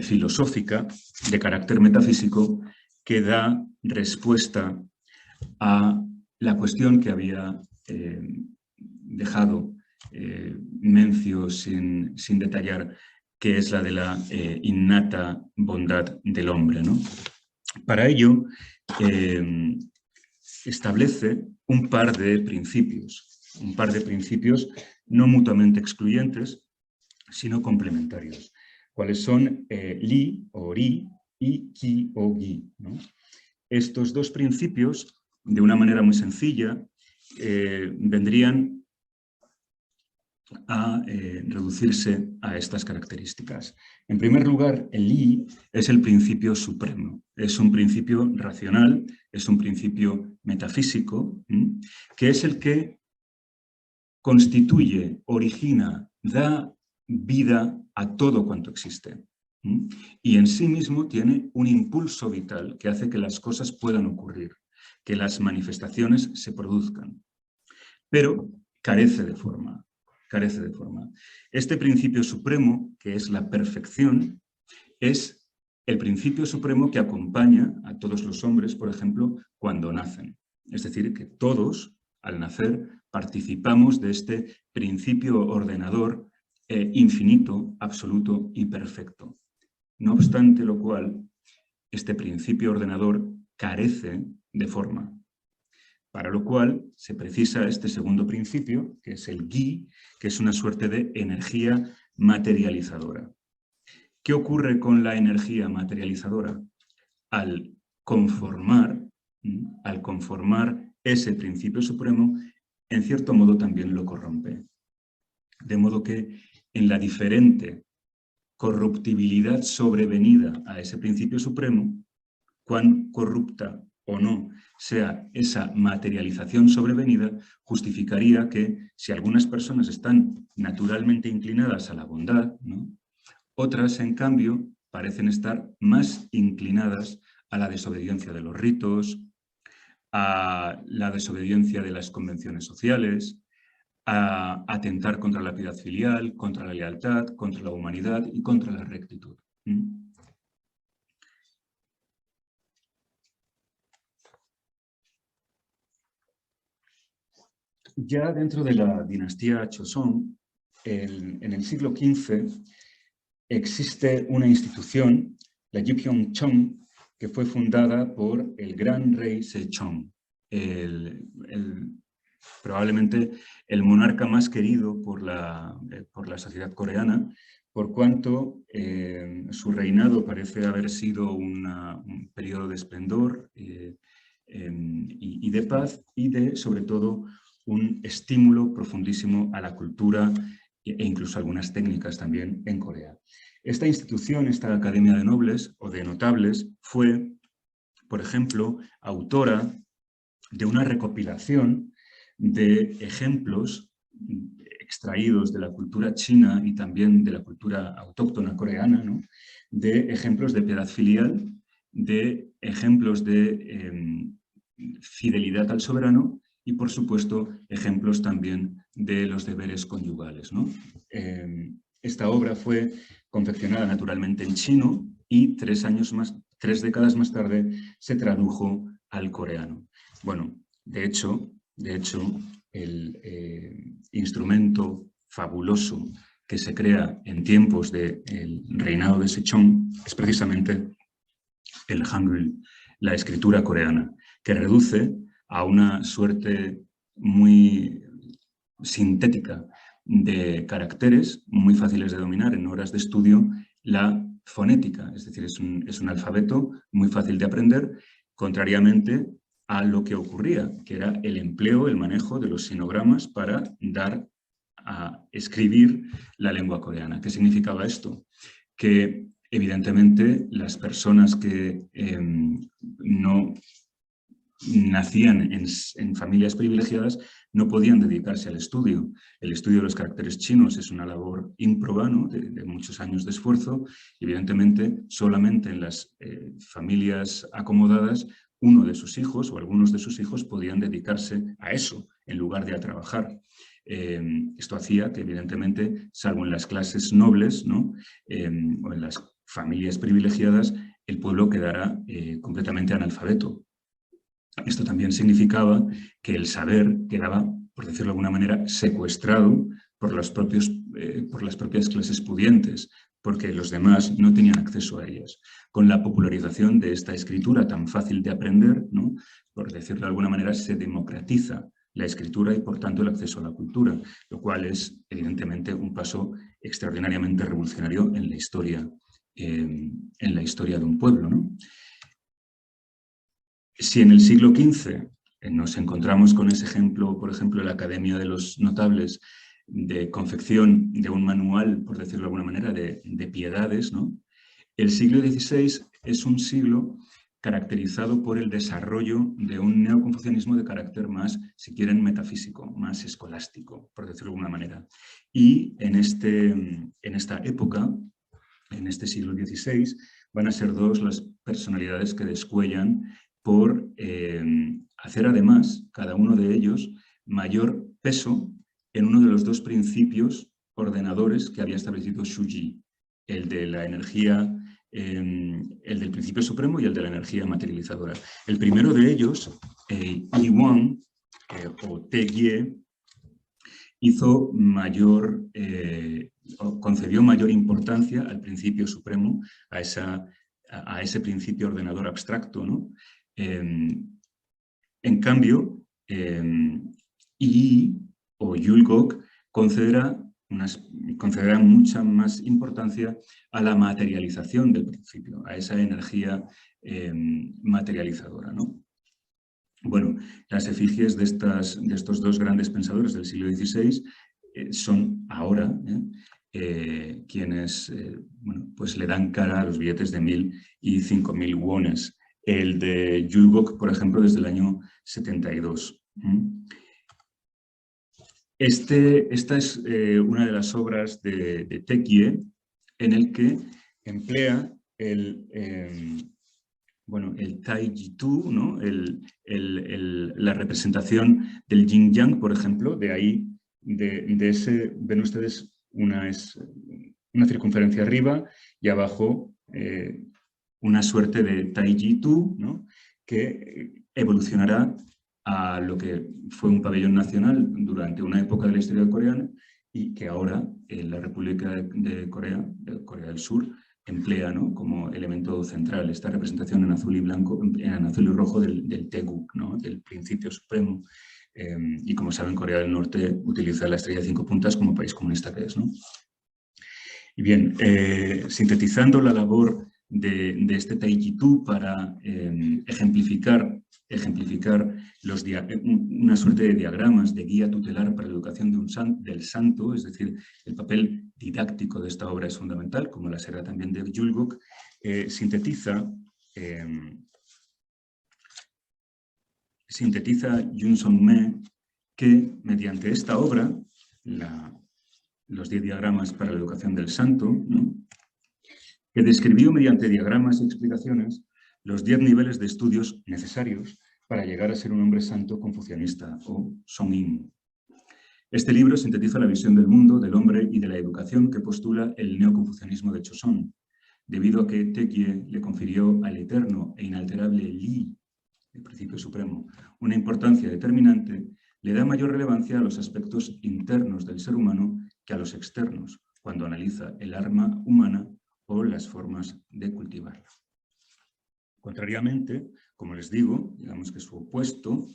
filosófica de carácter metafísico que da respuesta a la cuestión que había dejado Mencio sin detallar, que es la de la innata bondad del hombre, ¿no? Para ello, establece un par de principios no mutuamente excluyentes, sino complementarios, cuáles son Li o Ri y Qi o Gi, ¿no? Estos dos principios, de una manera muy sencilla, vendrían a reducirse a estas características. En primer lugar, el Li es el principio supremo, es un principio racional, es un principio metafísico, que es el que constituye, origina, da vida a todo cuanto existe. Y en sí mismo tiene un impulso vital que hace que las cosas puedan ocurrir, que las manifestaciones se produzcan. Pero carece de forma, carece de forma. Este principio supremo, que es la perfección, es el principio supremo que acompaña a todos los hombres, por ejemplo, cuando nacen. Es decir, que todos, al nacer, participamos de este principio ordenador infinito, absoluto y perfecto. No obstante lo cual, este principio ordenador carece de forma, para lo cual se precisa este segundo principio, que es el Gi, que es una suerte de energía materializadora. ¿Qué ocurre con la energía materializadora? Al conformar ese principio supremo, en cierto modo también lo corrompe. De modo que en la diferente corruptibilidad sobrevenida a ese principio supremo, cuán corrupta o no sea esa materialización sobrevenida, justificaría que si algunas personas están naturalmente inclinadas a la bondad, ¿no?, otras, en cambio, parecen estar más inclinadas a la desobediencia de los ritos, a la desobediencia de las convenciones sociales, a atentar contra la piedad filial, contra la lealtad, contra la humanidad y contra la rectitud. Ya dentro de la dinastía Joseon, en el siglo XV, existe una institución, la Yukyong-chong, que fue fundada por el gran rey Sejong, probablemente el monarca más querido por la sociedad coreana, por cuanto su reinado parece haber sido un periodo de esplendor y de paz y sobre todo, un estímulo profundísimo a la cultura e incluso algunas técnicas también en Corea. Esta institución, esta Academia de Nobles o de Notables, fue, por ejemplo, autora de una recopilación de ejemplos extraídos de la cultura china y también de la cultura autóctona coreana, ¿no?, de ejemplos de piedad filial, de ejemplos de fidelidad al soberano y, por supuesto, ejemplos también de los deberes conyugales, ¿no? Esta obra fue confeccionada naturalmente en chino y 3 décadas más tarde se tradujo al coreano. Bueno, de hecho el instrumento fabuloso que se crea en tiempos del reinado de Sejong es precisamente el Hangul, la escritura coreana, que reduce a una suerte muy sintética de caracteres muy fáciles de dominar en horas de estudio la fonética, es decir, es un alfabeto muy fácil de aprender, contrariamente a lo que ocurría, que era el empleo, el manejo de los sinogramas para dar a escribir la lengua coreana. ¿Qué significaba esto? Que evidentemente las personas que no nacían en familias privilegiadas no podían dedicarse al estudio. El estudio de los caracteres chinos es una labor ímproba, ¿no?, de muchos años de esfuerzo. Evidentemente, solamente en las familias acomodadas, uno de sus hijos o algunos de sus hijos podían dedicarse a eso en lugar de a trabajar. Esto hacía que, evidentemente, salvo en las clases nobles, ¿no?, o en las familias privilegiadas, el pueblo quedara completamente analfabeto. Esto también significaba que el saber quedaba, por decirlo de alguna manera, secuestrado por las propias clases pudientes, porque los demás no tenían acceso a ellas. Con la popularización de esta escritura tan fácil de aprender, ¿no?, por decirlo de alguna manera, se democratiza la escritura y, por tanto, el acceso a la cultura, lo cual es, evidentemente, un paso extraordinariamente revolucionario en la historia de un pueblo, ¿no? Si en el siglo XV nos encontramos con ese ejemplo, por ejemplo, la Academia de los Notables, de confección de un manual, por decirlo de alguna manera, de piedades, ¿no?, el siglo XVI es un siglo caracterizado por el desarrollo de un neoconfucianismo de carácter más, si quieren, metafísico, más escolástico, por decirlo de alguna manera. Y en esta época, en este siglo XVI, van a ser dos las personalidades que descuellan por hacer además, cada uno de ellos, mayor peso en uno de los dos principios ordenadores que había establecido Zhu Ji, el de la energía, el del principio supremo y el de la energía materializadora. El primero de ellos, Yi Wang, o Te Gie, hizo concedió mayor importancia al principio supremo, a ese principio ordenador abstracto, ¿no? En cambio, Yi o Yulgok concederá mucha más importancia a la materialización del principio, a esa energía materializadora, ¿no? Bueno, las efigies de estos dos grandes pensadores del siglo XVI son ahora quienes bueno, pues le dan cara a los billetes de 1.000 y 5.000 wones. El de Yulgok, por ejemplo, desde el año 72. Esta es una de las obras de Te Gie, en el que emplea el Taijitu, ¿no? La representación del yin-yang, por ejemplo, de ahí, de ese, ven ustedes, es una circunferencia arriba y abajo una suerte de Taijitu, ¿no? Que evolucionará a lo que fue un pabellón nacional durante una época de la historia coreana y que ahora la República de Corea del Sur, emplea, ¿no? Como elemento central esta representación en azul y blanco, en azul y rojo del Taeguk, ¿no? Del principio supremo. Y como saben, Corea del Norte utiliza la estrella de 5 puntas como país comunista que es, ¿no? Y bien, sintetizando la labor de este Taijitu para ejemplificar una suerte de diagramas de guía tutelar para la educación del santo, es decir, el papel didáctico de esta obra es fundamental, como la será también de Yulgok, sintetiza Yun Song-me que mediante esta obra, los 10 diagramas para la educación del santo, ¿no? Que describió mediante diagramas y explicaciones los 10 niveles de estudios necesarios para llegar a ser un hombre santo confucianista o Song-in. Este libro sintetiza la visión del mundo, del hombre y de la educación que postula el neoconfucianismo de Choson, debido a que Te Gie le confirió al eterno e inalterable Li, el principio supremo, una importancia determinante, le da mayor relevancia a los aspectos internos del ser humano que a los externos, cuando analiza el alma humana o las formas de cultivarla. Contrariamente, como les digo, digamos que su opuesto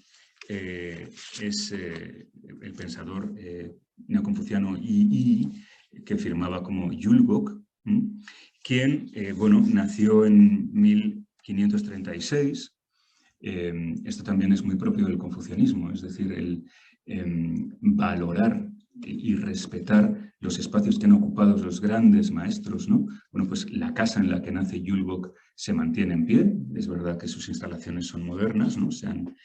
es el pensador neoconfuciano Yi, que firmaba como Yulgok, quien nació en 1536. Esto también es muy propio del confucianismo, es decir, el valorar y respetar los espacios que han ocupado los grandes maestros, ¿no? Bueno, pues la casa en la que nace Yulgok se mantiene en pie. Es verdad que sus instalaciones son modernas, ¿no? Se han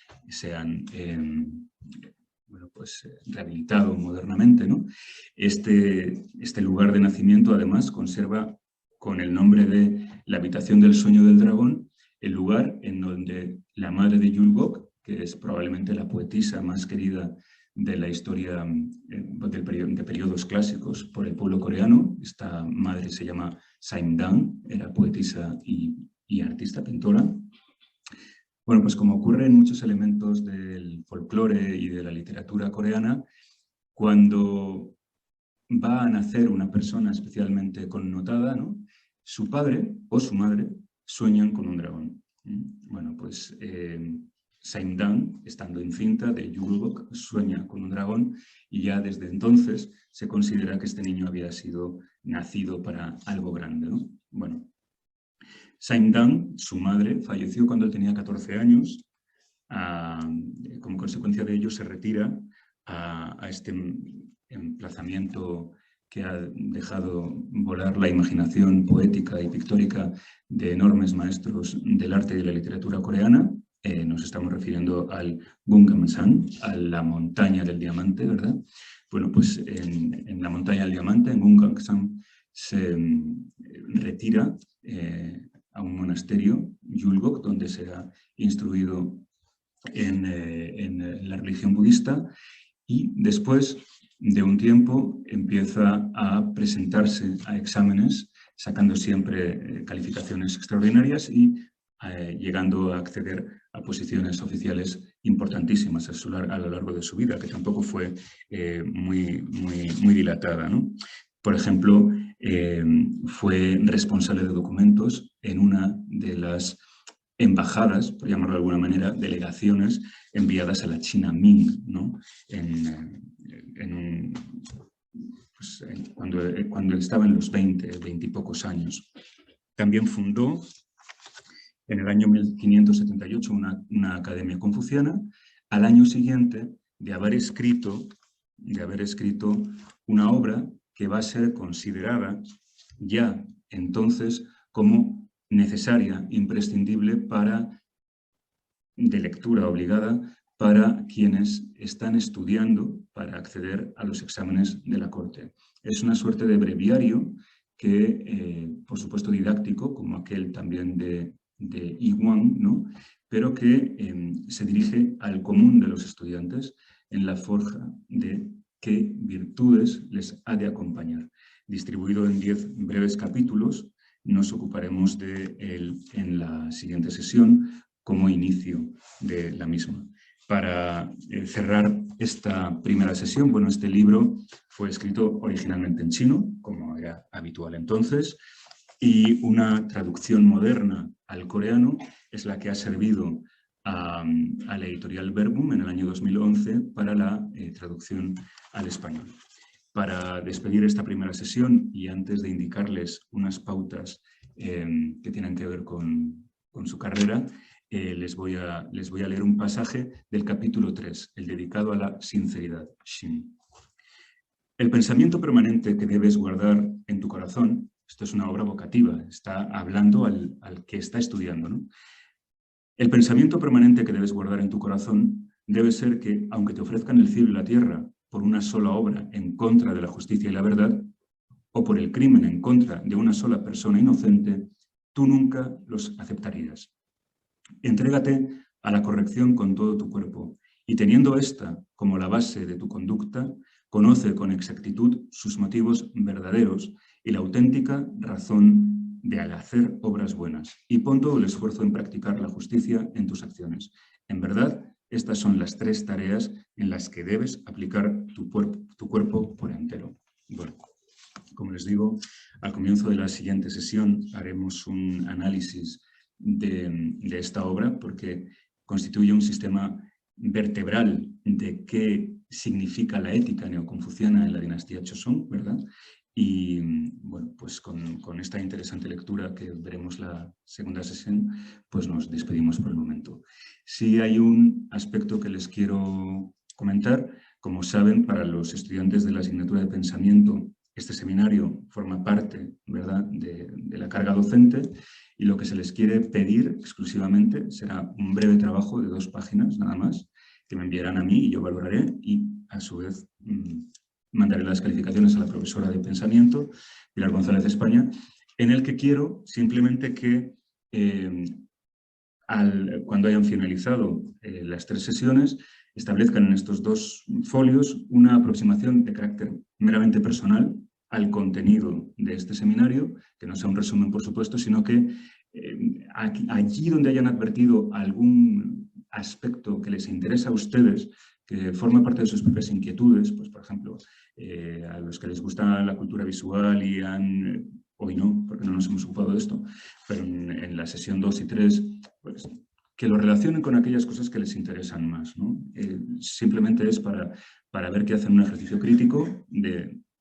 rehabilitado modernamente, ¿no? Este lugar de nacimiento, además, conserva con el nombre de la habitación del sueño del dragón, el lugar en donde la madre de Yulgok, que es probablemente la poetisa más querida de la historia de periodos clásicos por el pueblo coreano. Esta madre se llama Saimdang, era poetisa y artista, pintora. Bueno, pues como ocurre en muchos elementos del folclore y de la literatura coreana, cuando va a nacer una persona especialmente connotada, ¿no? Su padre o su madre sueñan con un dragón. Bueno, pues Saimdang, estando encinta de Yulgok, sueña con un dragón y ya desde entonces se considera que este niño había sido nacido para algo grande, ¿no? Bueno, Saimdang, su madre, falleció cuando él tenía 14 años. Como consecuencia de ello se retira a este emplazamiento que ha dejado volar la imaginación poética y pictórica de enormes maestros del arte y de la literatura coreana. Nos estamos refiriendo al Gungamsan, a la montaña del diamante, ¿verdad? Bueno, pues en la montaña del diamante, en Gungamsan, se retira a un monasterio, Yulgok, donde se ha instruido en la religión budista, y después de un tiempo empieza a presentarse a exámenes, sacando siempre calificaciones extraordinarias y llegando a acceder a posiciones oficiales importantísimas a lo largo de su vida, que tampoco fue muy dilatada, ¿no? Por ejemplo, fue responsable de documentos en una de las embajadas, por llamarlo de alguna manera, delegaciones enviadas a la China Ming, ¿no? Cuando estaba en los 20 y pocos años. También fundó en el año 1578 una academia confuciana, al año siguiente de haber escrito una obra que va a ser considerada ya entonces como necesaria, imprescindible de lectura obligada para quienes están estudiando para acceder a los exámenes de la Corte. Es una suerte de breviario que, por supuesto didáctico, como aquel también de Iguan, ¿no? Pero que se dirige al común de los estudiantes en la forja de qué virtudes les ha de acompañar. Distribuido en 10 breves capítulos, nos ocuparemos de él en la siguiente sesión como inicio de la misma. Para cerrar esta primera sesión, bueno, este libro fue escrito originalmente en chino, como era habitual entonces, y una traducción moderna al coreano es la que ha servido a la editorial Verbum en el año 2011 para la traducción al español. Para despedir esta primera sesión y antes de indicarles unas pautas que tienen que ver con su carrera, les voy a leer un pasaje del capítulo 3, el dedicado a la sinceridad, Shin. El pensamiento permanente que debes guardar en tu corazón, esto es una obra vocativa, está hablando al que está estudiando, ¿no? El pensamiento permanente que debes guardar en tu corazón debe ser que, aunque te ofrezcan el cielo y la tierra por una sola obra en contra de la justicia y la verdad, o por el crimen en contra de una sola persona inocente, tú nunca los aceptarías. Entrégate a la corrección con todo tu cuerpo y teniendo esta como la base de tu conducta, conoce con exactitud sus motivos verdaderos y la auténtica razón de al hacer obras buenas y pon todo el esfuerzo en practicar la justicia en tus acciones. En verdad, estas son las 3 tareas en las que debes aplicar tu cuerpo por entero. Bueno, como les digo, al comienzo de la siguiente sesión haremos un análisis de esta obra porque constituye un sistema vertebral de qué significa la ética neoconfuciana en la dinastía Joseon, ¿verdad? Y bueno, pues con esta interesante lectura que veremos la segunda sesión, pues nos despedimos por el momento. Sí hay un aspecto que les quiero comentar. Como saben, para los estudiantes de la asignatura de pensamiento, este seminario forma parte, ¿verdad?, de la carga docente y lo que se les quiere pedir exclusivamente será un breve trabajo de 2 páginas, nada más, que me enviarán a mí y yo valoraré y a su vez mandaré las calificaciones a la profesora de pensamiento, Pilar González de España, en el que quiero simplemente que cuando hayan finalizado las 3 sesiones, establezcan en estos 2 folios una aproximación de carácter meramente personal al contenido de este seminario, que no sea un resumen, por supuesto, sino que allí donde hayan advertido algún aspecto que les interesa a ustedes, que forma parte de sus propias inquietudes, pues por ejemplo, a los que les gusta la cultura visual y hoy no, porque no nos hemos ocupado de esto, pero en la sesión 2 y 3, pues que lo relacionen con aquellas cosas que les interesan más, ¿no? Simplemente es para ver que hacen un ejercicio crítico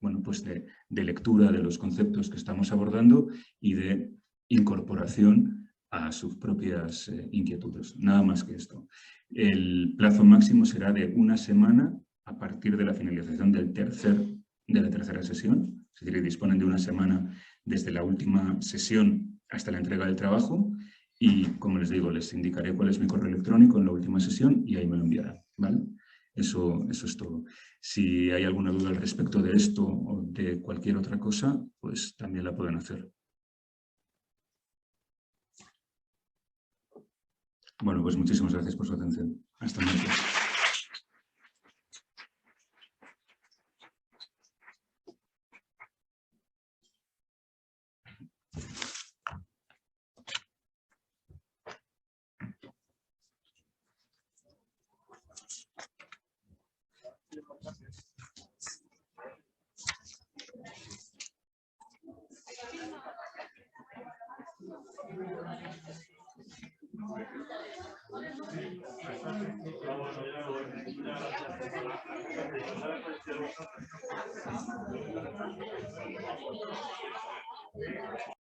bueno, pues de lectura de los conceptos que estamos abordando y de incorporación a sus propias inquietudes. Nada más que esto. El plazo máximo será de 1 semana a partir de la finalización de la tercera sesión. Es decir, disponen de 1 semana desde la última sesión hasta la entrega del trabajo y, como les digo, les indicaré cuál es mi correo electrónico en la última sesión y ahí me lo enviarán, ¿vale? Eso es todo. Si hay alguna duda al respecto de esto o de cualquier otra cosa, pues también la pueden hacer. Bueno, pues muchísimas gracias por su atención. Hasta luego.